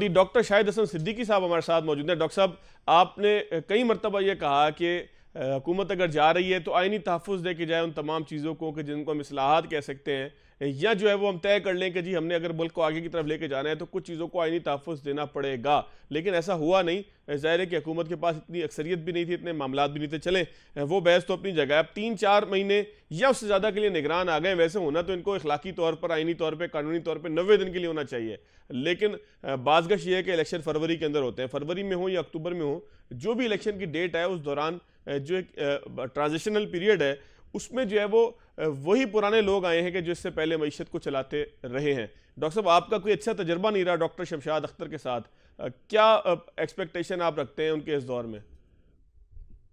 Doctor شاہد حسن صدیقی صاحب ہمارے ساتھ موجود ہیں۔ ڈاکٹر صاحب، آپ نے کئی مرتبہ یہ کہا کہ حکومت اگر جا رہی ہے تو آئینی تحفظ دے کے جائے ان تمام چیزوں کو کہ جن کو ہم اصلاحات کہہ سکتے ہیں، یا جو ہے وہ ہم طے کر لیں کہ جی ہم نے اگر ملک کو آگے کی طرف لے کے جانا ہے تو کچھ چیزوں کو آئینی تحفظ دینا پڑے گا، لیکن ایسا ہوا نہیں۔ ظاہر ہے کہ حکومت کے پاس اتنی اکثریت بھی نہیں تھی، اتنے معاملات بھی نہیں تھے۔ چلیں وہ بحث تو اپنی جگہ ہے۔ اب 3-4 مہینے یا اس سے زیادہ کے لیے نگران آ گئے، ویسے ہونا تو ان کو اخلاقی طور پر، آئینی طور پہ، قانونی طور پہ 90 دن کے لیے ہونا چاہیے، لیکن بعض گش یہ ہے کہ الیکشن فروری کے اندر ہوتے ہیں، فروری میں ہوں یا اکتوبر میں ہوں، جو بھی الیکشن کی ڈیٹ ہے اس دوران جو ایک ٹرانزیشنل پیریڈ ہے اس میں جو ہے وہ وہی پرانے لوگ آئے ہیں کہ جو اس سے پہلے معیشت کو چلاتے رہے ہیں۔ ڈاکٹر صاحب، آپ کا کوئی اچھا تجربہ نہیں رہا ڈاکٹر شمشاد اختر کے ساتھ، کیا ایکسپیکٹیشن آپ رکھتے ہیں ان کے اس دور میں؟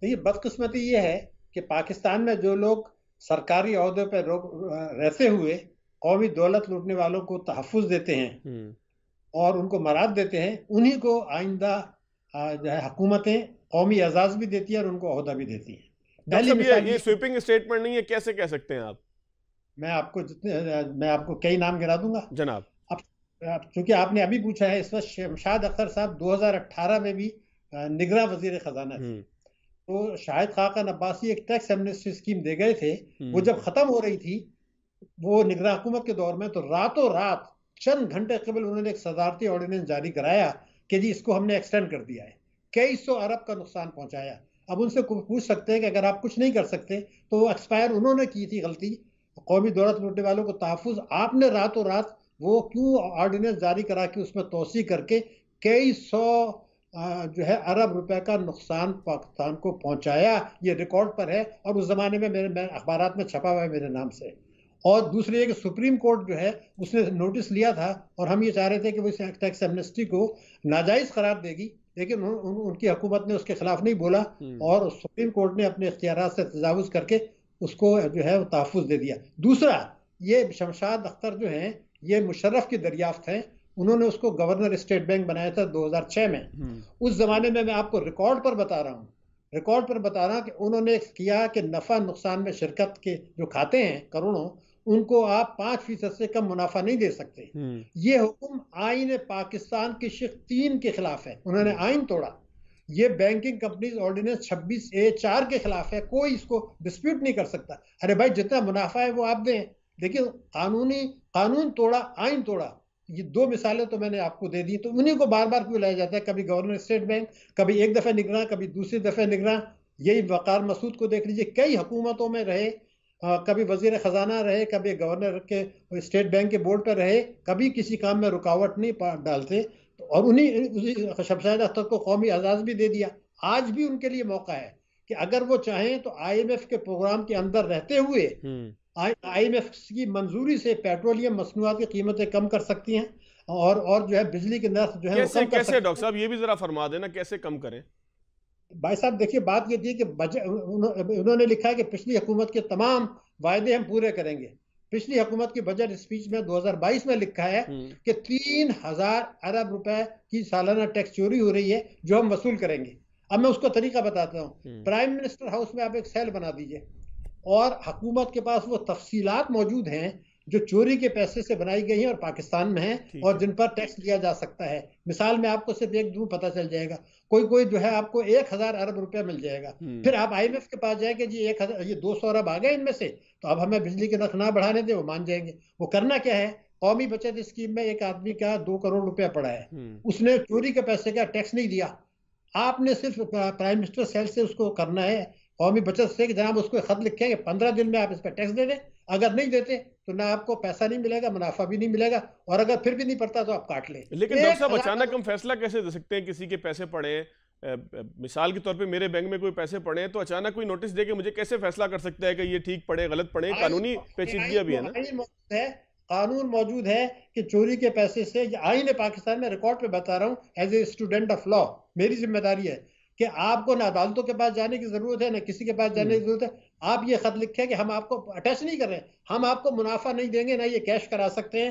یہ بدقسمتی یہ ہے کہ پاکستان میں جو لوگ سرکاری عہدوں پہ رہتے ہوئے قومی دولت لوٹنے والوں کو تحفظ دیتے ہیں اور ان کو مراد دیتے ہیں، انہی کو آئندہ جو ہے حکومتیں قومی اعزاز بھی دیتی ہیں اور ان کو عہدہ بھی دیتی ہیں۔ ڈاکٹر صاحب، یہ سویپنگ اسٹیٹمنٹ نہیں ہے، کیسے کہہ سکتے ہیں آپ؟ میں آپ کو کئی نام گرا دوں گا جناب۔ اب چونکہ آپ نے ابھی پوچھا ہے، اس وقت شمشاد اختر صاحب 2018 میں بھی نگراں وزیر خزانہ تھے، تو شاہد خاقان عباسی ایک ٹیکس ایمنسٹی اسکیم دے گئے تھے، وہ جب ختم ہو رہی تھی وہ نگراں حکومت کے دور میں، تو راتوں رات چند گھنٹے قبل انہوں نے ایک صدارتی آرڈیننس جاری کرایا کہ جی اس کو ہم نے ایکسٹینڈ کر دیا ہے، کئی سو ارب کا نقصان پہنچایا۔ اب ان سے پوچھ سکتے ہیں کہ اگر آپ کچھ نہیں کر سکتے تو وہ ایکسپائر انہوں نے کی تھی غلطی، قومی دولت لوٹنے والوں کو تحفظ، آپ نے راتوں رات وہ کیوں آرڈیننس جاری کرا کہ اس میں توسیع کر کے کئی سو جو ہے ارب روپے کا نقصان پاکستان کو پہنچایا؟ یہ ریکارڈ پر ہے اور اس زمانے میں میرے اخبارات میں چھپا ہوا ہے میرے نام سے۔ اور دوسری یہ کہ سپریم کورٹ جو ہے اس نے نوٹس لیا تھا اور ہم یہ چاہ رہے تھے کہ وہ اس ٹیکس ایمنسٹی کو ناجائز قرار دے گی، لیکن ان کی حکومت نے اس کے خلاف نہیں بولا اور سپریم کورٹ نے اپنے اختیارات سے تجاوز کر کے اس کو جو ہے تحفظ دے دیا۔ دوسرا، یہ شمشاد اختر جو ہیں یہ مشرف کی دریافت ہیں، انہوں نے اس کو گورنر اسٹیٹ بینک بنایا تھا 2006 میں۔ اس زمانے میں آپ کو ریکارڈ پر بتا رہا ہوں کہ انہوں نے کیا کہ نفع نقصان میں شرکت کے جو کھاتے ہیں کروڑوں، ان کو آپ 5% سے کم منافع نہیں دے سکتے۔ یہ حکم آئین پاکستان کی شق 3 کے خلاف ہے، انہوں نے آئین توڑا۔ یہ بینکنگ کمپنیز آرڈیننس 26A4 کے خلاف ہے، کوئی اس کو ڈسپیوٹ نہیں کر سکتا۔ ارے بھائی، جتنا منافع ہے وہ آپ دیں، لیکن قانون توڑا، آئین توڑا۔ یہ 2 مثالیں تو میں نے آپ کو دے دی، تو انہیں کو بار بار کیوں لایا جاتا ہے؟ کبھی گورنر اسٹیٹ بینک، کبھی ایک دفعہ نگراں، کبھی دوسری دفعہ نگراں۔ یہی وقار مسعود کو دیکھ لیجئے، کئی حکومتوں میں رہے، کبھی وزیر خزانہ رہے، کبھی گورنر کے اسٹیٹ بینک کے بورڈ پر رہے، کبھی کسی کام میں رکاوٹ نہیں ڈالتے، اور انہیں شمشاد اختر کو قومی اعزاز بھی دے دیا۔ آج بھی ان کے لیے موقع ہے کہ اگر وہ چاہیں تو IMF کے پروگرام کے اندر رہتے ہوئے IMF کی منظوری سے پیٹرولیم مصنوعات کی قیمتیں کم کر سکتی ہیں اور جو ہے بجلی کے نرخ جو ہے وہ کم کر سکتی ہیں۔ کیسے ڈاکٹر صاحب، یہ بھی ذرا فرما دینا کیسے کم کریں؟ بھائی صاحب دیکھیے، بات یہ تھی کہ انہوں نے لکھا ہے کہ پچھلی حکومت کے تمام وعدے ہم پورے کریں گے۔ پچھلی حکومت کی بجٹ اسپیچ میں 2022 میں لکھا ہے کہ 3000 ارب روپے کی سالانہ ٹیکس چوری ہو رہی ہے جو ہم وصول کریں گے۔ اب میں اس کو طریقہ بتاتا ہوں۔ پرائم منسٹر ہاؤس میں آپ ایک سیل بنا دیجئے اور حکومت کے پاس وہ تفصیلات موجود ہیں جو چوری کے پیسے سے بنائی گئی ہیں اور پاکستان میں ہیں اور جن پر ٹیکس لیا جا سکتا ہے۔ مثال میں آپ کو صرف ایک دو پتہ چل جائے گا، کوئی جو ہے آپ کو 1000 ارب روپے مل جائے گا۔ پھر آپ IMF کے پاس جائیں کہ جی 200 ارب آ گئے ان میں سے، تو اب ہمیں بجلی کے نرخ نہ بڑھانے دیں، وہ مان جائیں گے۔ وہ کرنا کیا ہے؟ قومی بچت اسکیم میں ایک آدمی کا 2 کروڑ روپے پڑا ہے، اس نے چوری کے پیسے کا ٹیکس نہیں دیا، آپ نے صرف پرائم منسٹر سیل سے اس کو کرنا ہے، قومی بچت سے، کہ جناب اس کو خط لکھیں کہ 15 دن میں آپ اس پہ ٹیکس دے دیں، اگر نہیں دیتے تو نہ آپ کو پیسہ نہیں ملے گا، منافع بھی نہیں ملے گا، اور اگر پھر بھی نہیں پڑتا تو آپ کاٹ لیں۔ لیکن ڈاکٹر صاحب، اچانک ہم فیصلہ کیسے دے سکتے ہیں کسی کے پیسے پڑے ہیں؟ مثال کے طور پہ میرے بینک میں کوئی پیسے پڑے ہیں تو اچانک کوئی نوٹس دے کے مجھے کیسے فیصلہ کر سکتا ہے کہ یہ ٹھیک پڑے غلط پڑے؟ قانونی پیچیدگیاں بھی ہے نا۔ قانون موجود ہے کہ چوری کے پیسے سے، آئین پاکستان میں ریکارڈ پہ بتا رہا ہوں as a student of law, میری ذمہ داری ہے کہ آپ کو نہ عدالتوں کے پاس جانے کی ضرورت ہے نہ کسی کے پاس جانے کی ضرورت ہے۔ آپ یہ خط لکھیں کہ ہم آپ کو اٹیچ نہیں کر رہے ہیں، ہم آپ کو منافع نہیں دیں گے، نہ یہ کیش کرا سکتے ہیں،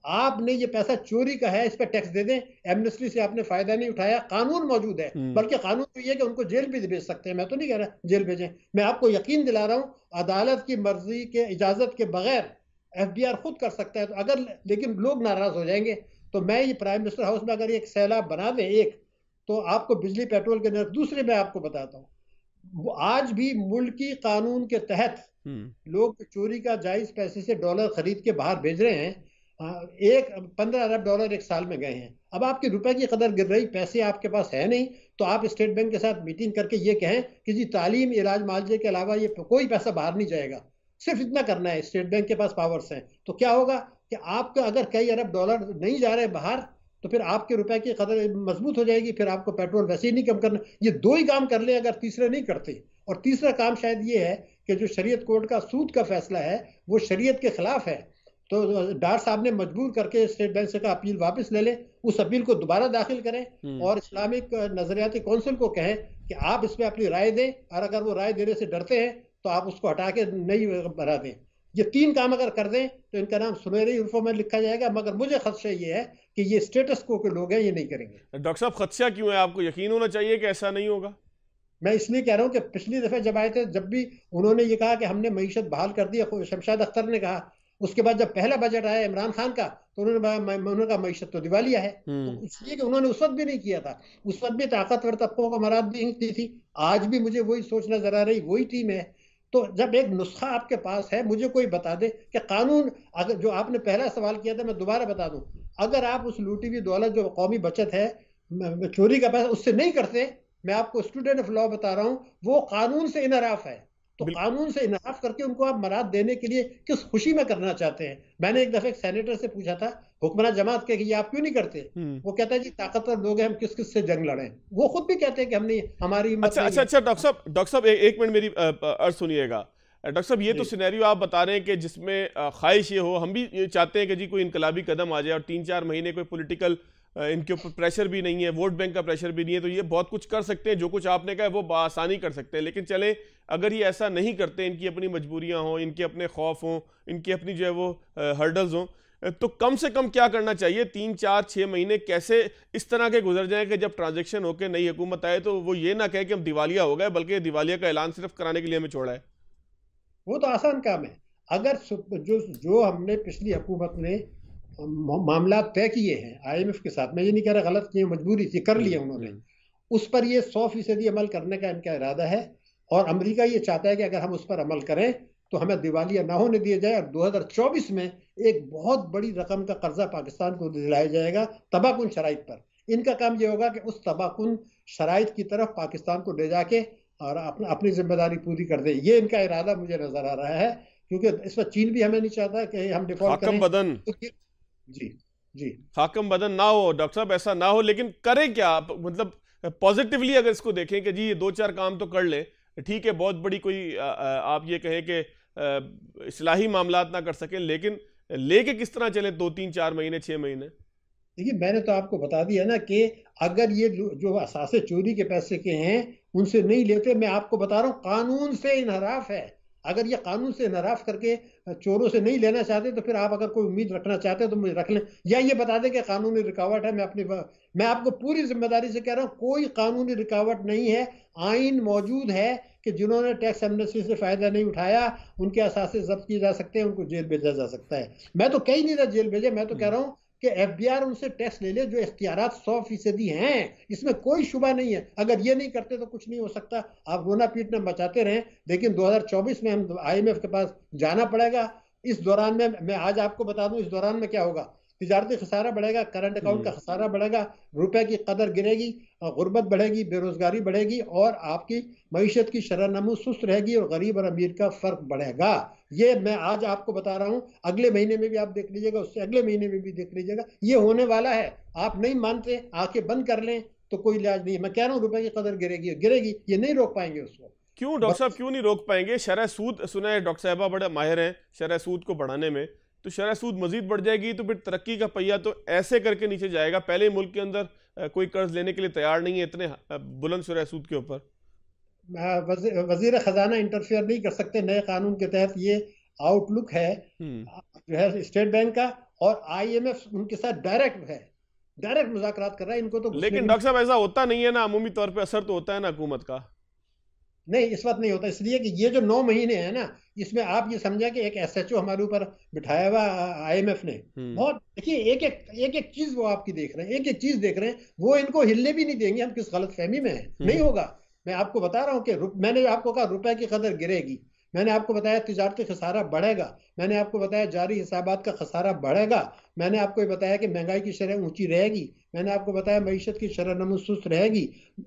آپ نے یہ پیسہ چوری کا ہے، اس پہ ٹیکس دے دیں۔ ایمنسٹی سے آپ نے فائدہ نہیں اٹھایا، قانون موجود ہے، بلکہ قانون تو یہ ہے کہ ان کو جیل بھی بھیج سکتے ہیں، میں تو نہیں کہہ رہا جیل بھیجیں، میں آپ کو یقین دلا رہا ہوں عدالت کی مرضی کے اجازت کے بغیر FBR خود کر سکتا ہے۔ تو اگر لیکن لوگ ناراض ہو جائیں گے تو میں یہ پرائم منسٹر ہاؤس میں اگر ایک سیلاب بنا دیں ایک، تو آپ کو بجلی پیٹرول کے نرخ، دوسرے میں آپ کو بتاتا ہوں، آج بھی ملکی قانون کے تحت لوگ چوری کا جائز پیسے سے ڈالر خرید کے باہر بھیج رہے ہیں، 15 ارب ڈالر ایک سال میں گئے ہیں۔ اب آپ کے روپے کی قدر گر رہی، پیسے آپ کے پاس ہے نہیں، تو آپ اسٹیٹ بینک کے ساتھ میٹنگ کر کے یہ کہیں کہ جی تعلیم، علاج، معالجے کے علاوہ یہ کوئی پیسہ باہر نہیں جائے گا، صرف اتنا کرنا ہے، اسٹیٹ بینک کے پاس پاورز ہیں۔ تو کیا ہوگا کہ آپ کا اگر کئی ارب ڈالر نہیں جا رہے باہر، تو پھر آپ کے روپے کی قدر مضبوط ہو جائے گی، پھر آپ کو پیٹرول ویسے ہی نہیں کم کرنا۔ یہ دو ہی کام کر لیں اگر تیسرے نہیں کرتے۔ اور تیسرا کام شاید یہ ہے کہ جو شریعت کورٹ کا سود کا فیصلہ ہے وہ شریعت کے خلاف ہے، تو ڈار صاحب نے مجبور کر کے اسٹیٹ بینک سے کہا اپیل واپس لے لیں، اس اپیل کو دوبارہ داخل کریں اور اسلامک نظریاتی کونسل کو کہیں کہ آپ اس میں اپنی رائے دیں، اور اگر وہ رائے دینے سے ڈرتے ہیں تو آپ اس کو ہٹا کے نئی بنا دیں۔ یہ تین کام اگر کر دیں تو ان کا نام سنہرے حروفوں میں لکھا جائے گا، مگر مجھے خدشہ یہ ہے کہ یہ اسٹیٹس کو کے لوگ ہیں، یہ نہیں کریں گے۔ ڈاکٹر صاحب خدشہ کیوں ہے؟ آپ کو یقین ہونا چاہیے کہ ایسا نہیں ہوگا۔ میں اس لیے کہہ رہا ہوں کہ پچھلی دفعہ جب آئے تھے، جب بھی انہوں نے یہ کہا کہ ہم نے معیشت بحال کر دی، شمشاد اختر نے کہا، اس کے بعد جب پہلا بجٹ آیا عمران خان کا تو انہوں نے کہا معیشت تو دیوالیہ ہے، اس لیے کہ انہوں نے اس وقت بھی نہیں کیا تھا، اس وقت بھی طاقتور طبقوں کو مراد بھی دی تھی۔ آج بھی مجھے وہی سوچ نظر آ رہی، وہی ٹیم ہے۔ تو جب ایک نسخہ آپ کے پاس ہے، مجھے کوئی بتا دے کہ قانون، اگر جو آپ نے پہلا سوال کیا تھا میں دوبارہ بتا دوں، اگر آپ اس لوٹی ہوئی دولت جو قومی بچت ہے، چوری کا پیسہ، اس سے نہیں کرتے، میں آپ کو اسٹوڈنٹ آف لا بتا رہا ہوں، وہ قانون سے انحراف ہے۔ تو قانون سے انحراف کر کے ان کو آپ مراد دینے کے لیے کس خوشی میں کرنا چاہتے ہیں؟ میں نے ایک دفعہ ایک سینیٹر سے پوچھا تھا حکمراں جماعت کے کہ یہ آپ کیوں نہیں کرتے؟ وہ کہتا ہے جی طاقتور لوگ ہیں، ہم کس کس سے جنگ لڑیں۔ وہ خود بھی کہتے ہیں کہ ہم نہیں، ہماری ہمت نہیں ہے۔ اچھا ڈاکٹر صاحب ایک منٹ میری عرض سنیے گا۔ ڈاکٹر صاحب یہ تو سینیریو آپ بتا رہے ہیں کہ جس میں خواہش یہ ہو، ہم بھی یہ چاہتے ہیں کہ جی کوئی انقلابی قدم آ جائے، اور 3-4 مہینے کوئی پولیٹیکل ان کے اوپر پریشر بھی نہیں ہے، ووٹ بینک کا پریشر بھی نہیں ہے، تو یہ بہت کچھ کر سکتے ہیں، جو کچھ آپ نے کہا ہے وہ بآسانی کر سکتے ہیں۔ لیکن چلیں اگر یہ ایسا نہیں کرتے، ان کی اپنی مجبوریاں ہوں، ان کے اپنے خوف ہوں، ان کی اپنی جو ہے وہ ہرڈلز ہوں، تو کم سے کم کیا کرنا چاہیے؟ 3-4-6 مہینے کیسے اس طرح کے گزر جائیں کہ جب ٹرانزیکشن ہو کے نئی حکومت آئے تو وہ یہ نہ کہے کہ ہم دیوالیہ ہو گئے، بلکہ دیوالیہ کا اعلان صرف کرانے کے لیے ہمیں چھوڑا ہے۔ وہ تو آسان کام ہے۔ اگر جو ہم نے پچھلی حکومت نے معاملات طے کیے ہیں IMF کے ساتھ، میں یہ نہیں کہہ رہا غلط کیے، مجبوری تھی، کر لیے انہوں نے، اس پر یہ 100% عمل کرنے کا ان کا ارادہ ہے، اور امریکہ یہ چاہتا ہے کہ اگر ہم اس پر عمل کریں تو ہمیں دیوالیہ نہ ہونے دیا جائے، اور 2024 میں ایک بہت بڑی رقم کا قرضہ پاکستان کو دلایا جائے گا تباہ کن شرائط پر۔ ان کا کام یہ ہوگا کہ اس تباہ کن شرائط کی طرف پاکستان کو لے جا کے اور اپنی ذمہ داری پوری کر دے۔ یہ ان کا ارادہ مجھے نظر آ رہا ہے، کیونکہ اس وقت چین بھی ہمیں نہیں چاہتا کہ ہم ڈیفالٹ کریں۔ جی حاکم بدن نہ ہو ڈاکٹر صاحب، ایسا نہ ہو، لیکن کریں کیا؟ مطلب پازیٹیولی اگر اس کو دیکھیں کہ جی یہ 2-4 کام تو کر لیں، ٹھیک ہے بہت بڑی کوئی آپ یہ کہیں کہ اصلاحی معاملات نہ کر سکیں، لیکن لے کے کس طرح چلیں 2-3-4 مہینے 6 مہینے؟ دیکھیے میں نے تو آپ کو بتا دیا نا کہ اگر یہ جو اثاثے چوری کے پیسے کے ہیں ان سے نہیں لیتے، میں آپ کو بتا رہا ہوں قانون سے انحراف ہے۔ اگر یہ قانون سے انحراف کر کے چوروں سے نہیں لینا چاہتے تو پھر آپ اگر کوئی امید رکھنا چاہتے تو مجھے رکھ لیں، یا یہ بتا دیں کہ قانونی رکاوٹ ہے۔ میں آپ کو پوری ذمہ داری سے کہہ رہا ہوں کوئی قانونی رکاوٹ نہیں ہے، آئین موجود ہے کہ جنہوں نے ٹیکس ایمنسٹی سے فائدہ نہیں اٹھایا ان کے اثاثے ضبط کیے جا سکتے ہیں، ان کو جیل بھیجا جا سکتا ہے۔ میں تو کہیں نہیں رہا جیل بھیجے، میں تو کہہ رہا ہوں کہ FBR ان سے ٹیکس لے لے، جو اختیارات 100% ہیں، اس میں کوئی شبہ نہیں ہے۔ اگر یہ نہیں کرتے تو کچھ نہیں ہو سکتا، آپ رونا پیٹنا مچاتے رہیں، لیکن 2024 میں ہم IMF کے پاس جانا پڑے گا۔ اس دوران میں آج آپ کو بتا دوں اس دوران میں کیا ہوگا، تجارتی خسارہ بڑھے گا، کرنٹ اکاؤنٹ کا خسارہ بڑھے گا، روپے کی قدر گرے گی، غربت بڑھے گی، بے روزگاری بڑھے گی، اور آپ کی معیشت کی شرح نمو سست رہے گی، اور غریب اور امیر کا فرق بڑھے گا۔ یہ میں آج آپ کو بتا رہا ہوں، اگلے مہینے میں بھی آپ دیکھ لیجئے گا، اس سے اگلے مہینے میں بھی دیکھ لیجئے گا، یہ ہونے والا ہے۔ آپ نہیں مانتے، آنکھیں بند کر لیں تو کوئی علاج نہیں ہے۔ میں کہہ رہا ہوں روپے کی قدر گرے گی، یہ نہیں روک پائیں گے اس کو۔ کیوں ڈاکٹر صاحب کیوں نہیں روک پائیں گے؟ شرح سود سنا ہے ڈاکٹر صاحبہ بڑے ماہر ہیں شرح سود کو بڑھانے میں، تو شرح سود مزید بڑھ جائے گی تو پھر ترقی کا پہیہ تو ایسے کر کے نیچے جائے گا۔ پہلے ملک کے اندر کوئی قرض لینے کے لیے تیار نہیں ہے اتنے بلند شرح سود کے اوپر۔ وزیر خزانہ انٹرفیئر نہیں کر سکتے نئے قانون کے تحت، یہ آؤٹ لک ہے جو ہے اسٹیٹ بینک کا، اور IMF ان کے ساتھ ڈائریکٹ مذاکرات کر رہا ہے، ان کو تو۔ لیکن ڈاکٹر صاحب ایسا ہوتا نہیں ہے نا، عمومی طور پہ اثر تو ہوتا ہے نا حکومت کا۔ نہیں اس وقت نہیں ہوتا، اس لیے کہ یہ جو 9 مہینے ہیں نا، اس میں آپ یہ سمجھا کہ ایک ایس ایچ او ہمارے اوپر بٹھایا ہوا آئی ایم ایف نے، بہت دیکھیے ایک چیز وہ آپ کی دیکھ رہے ہیں، ایک چیز دیکھ رہے ہیں، وہ ان کو ہلنے بھی نہیں دیں گے ہم کس غلط فہمی میں ہیں، نہیں ہوگا۔ میں آپ کو بتا رہا ہوں کہ میں نے آپ کو کہا روپے کی قدر گرے گی، میں نے آپ کو بتایا تجارتی خسارہ بڑھے گا، میں نے آپ کو بتایا جاری حسابات کا خسارہ بڑھے گا، میں نے آپ کو یہ بتایا کہ مہنگائی کی شرح اونچی رہے گی، میں نے آپ کو بتایا معیشت کی شرح نمو سست رہے گی۔